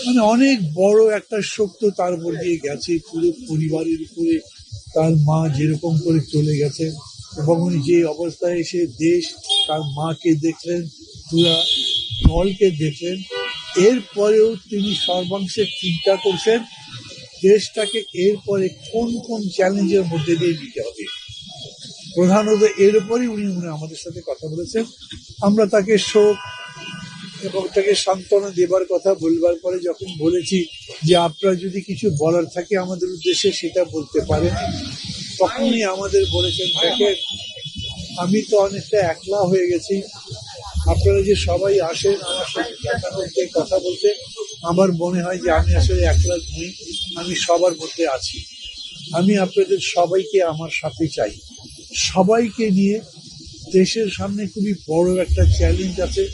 মানে অনেক বড় একটা শোক তো তার উপর দিয়ে গেছে, পুরো পরিবারের উপরে। তার মা যেরকম করে চলে গেছে এবং উনি যে অবস্থায় এসে দেশ, তার মাকে দেখলেন, পুরা দলকে দেখলেন, এরপরেও তিনি সর্বাংশে চিন্তা করছেন দেশটাকে এরপরে কোন কোন চ্যালেঞ্জের মধ্যে দিয়ে দিতে হবে। প্রধানত এর উপরই উনি আমাদের সাথে কথা বলেছেন। আমরা তাকে শোক এবং তাকে সান্ত্বনা দেবার কথা বলবার পরে যখন বলেছি যে আপনার যদি কিছু বলার থাকে আমাদের উদ্দেশ্যে সেটা বলতে পারেন, তখনই আমাদের বলেছেন, দেখেন আমি তো অনেকটা একলা হয়ে গেছি, আপনারা যে সবাই আসেন আমার সাথে কথা বলতে, আমার মনে হয় যে আমি আসলে একলা নই, আমি সবার মধ্যে আছি। আমি আপনাদের সবাইকে আমার সাথে চাই। সবাইকে নিয়ে দেশের সামনে খুবই বড় একটা চ্যালেঞ্জ আছে,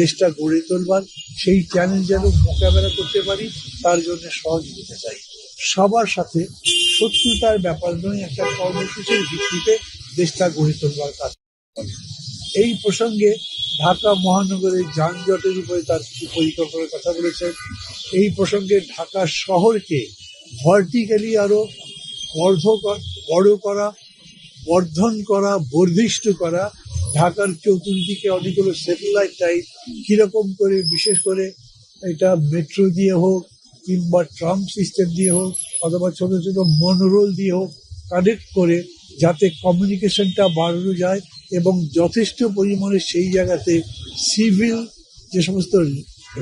দেশটা গড়ে তোলবার। সেই চ্যালেঞ্জ যেন মোকাবেলা করতে পারি তার জন্য সহযোগিতা চাই। সবার সাথে শত্রুতার ব্যাপার নয়, একটা কর্মসূচির ভিত্তিতে দেশটা গড়ে তোলবার কাজ করে। এই প্রসঙ্গে ঢাকা মহানগরের যানজটের উপরে তার কিছু পরিকল্পনার কথা বলেছেন। এই প্রসঙ্গে ঢাকা শহরকে ভার্টিক্যালি আরো বড় করা, বর্ধন করা, বর্ধিষ্ঠ করা, ঢাকার চতুর্দিকে অনেকগুলো স্যাটেলাইট টাইপ কিরকম করে, বিশেষ করে এটা মেট্রো দিয়ে হোক কিংবা ট্রাম সিস্টেম দিয়ে হোক অথবা ছোট ছোট মনোরোল দিয়ে হোক কানেক্ট করে যাতে কমিউনিকেশনটা বাড়ানো যায় এবং যথেষ্ট পরিমাণে সেই জায়গাতে সিভিল যে সমস্ত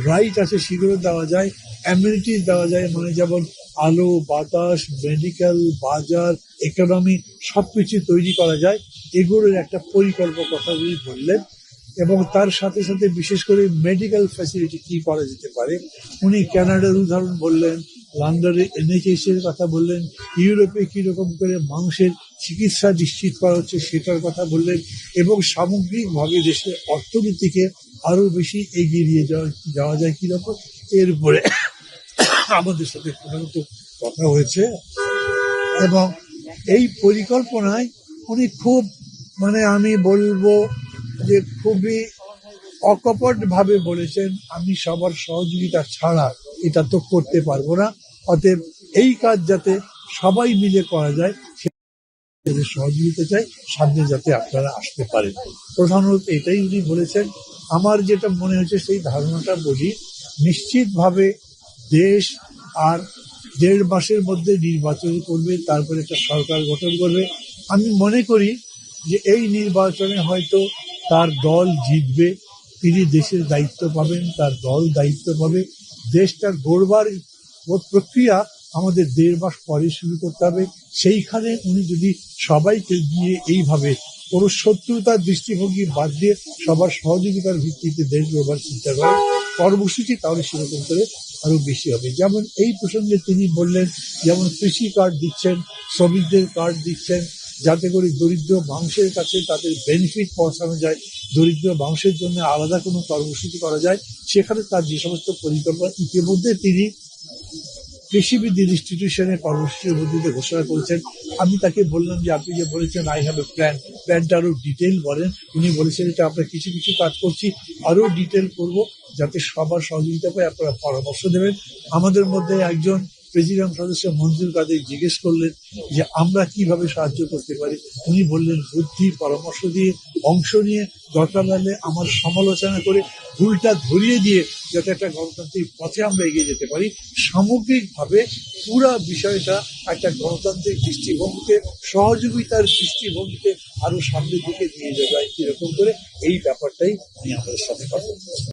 রাইট আছে সেগুলো দেওয়া যায়, অ্যামিনিটিস দেওয়া যায়, মানে যেমন আলো, বাতাস, মেডিকেল, বাজার, ইকোনমি সবকিছু তৈরি করা যায়, এগুলোর একটা পরিকল্পনা কথা উনি বললেন। এবং তার সাথে সাথে বিশেষ করে মেডিকেল ফ্যাসিলিটি কি করা যেতে পারে, উনি কানাডার উদাহরণ বললেন, লন্ডনের NHS এর কথা বললেন, ইউরোপে কিরকম করে মানুষের চিকিৎসা নিশ্চিত করা হচ্ছে সেটার কথা বললেন, এবং সামগ্রিকভাবে দেশের অর্থনীতিকে আরো বেশি এগিয়ে নিয়ে যাওয়া যায় কিরকম, এর উপরে আমাদের সাথে প্রধানত কথা হয়েছে। এবং এই পরিকল্পনায় উনি খুব, মানে আমি বলবো যে খুবই অকপট ভাবে বলেছেন, আমি সবার সহযোগিতা ছাড়া এটা তো করতে পারবো না, অতএব এই কাজ যাতে সবাই মিলে করা যায় সেটা সহযোগিতা চাই, সামনে যাতে আপনারা আসতে পারেন। প্রধানত এটাই উনি বলেছেন। আমার যেটা মনে হচ্ছে সেই ধারণাটা বলি, নিশ্চিতভাবে দেশ আর 1.5 মাসের মধ্যে নির্বাচন করবে, তারপরে একটা সরকার গঠন করবে। আমি মনে করি যে এই নির্বাচনে হয়তো তার দল জিতবে, তিনি দেশের দায়িত্ব পাবেন, তার দল দায়িত্ব পাবে। দেশটা গড়বার প্রক্রিয়া আমাদের 1.5 মাস পরে শুরু করতে হবে। সেইখানে উনি যদি সবাইকে দিয়ে এইভাবে কোনো শত্রুতার দৃষ্টিভঙ্গি বাদ দিয়ে সবার সহযোগিতার ভিত্তিতে দেশ গড়বার চিন্তা করেন কর্মসূচি, তাহলে সেরকম করে আরো বেশি হবে। যেমন এই প্রসঙ্গে তিনি বললেন, যেমন কৃষি কার্ড দিচ্ছেন, শ্রমিকদের কার্ড দিচ্ছেন, যাতে করে দরিদ্র মানুষের কাছে তাদের বেনিফিট পৌঁছানো যায়, দরিদ্র মানুষের জন্য আলাদা কোনো কর্মসূচি করা যায়। সেখানে তার যে সমস্ত পরিকল্পনা ইতিমধ্যে তিনি কৃষিবিদ ইনস্টিটিউশনের কর্মসূচির মধ্যে ঘোষণা করেছেন। আমি তাকে বললাম যে আপনি যে বলেছেন আই হ্যাভ এ প্ল্যানটা আরো ডিটেল বলেন। উনি বলেছেন এটা আমরা কিছু কিছু কাজ করছি, আরো ডিটেল করব, যাতে সবার সহযোগিতা পাই, আপনারা পরামর্শ দেবেন। আমাদের মধ্যে একজন প্রেসিডিয়াম সদস্য মঞ্জুর কাদের জিজ্ঞেস করলেন যে আমরা কিভাবে সাহায্য করতে পারি। উনি বললেন বুদ্ধি পরামর্শ দিয়ে, অংশ নিয়ে, দরকার হলে আমার সমালোচনা করে, ভুলটা ধরিয়ে দিয়ে যাতে একটা গণতান্ত্রিক পথে আমরা এগিয়ে যেতে পারি। সামগ্রিকভাবে পুরা বিষয়টা একটা গণতান্ত্রিক দৃষ্টিভঙ্গিতে, সহযোগিতার দৃষ্টিভঙ্গিতে আরো সামনের দিকে নিয়ে যাওয়া যায় কিরকম করে, এই ব্যাপারটাই উনি আমাদের সাথে কথা বলছেন।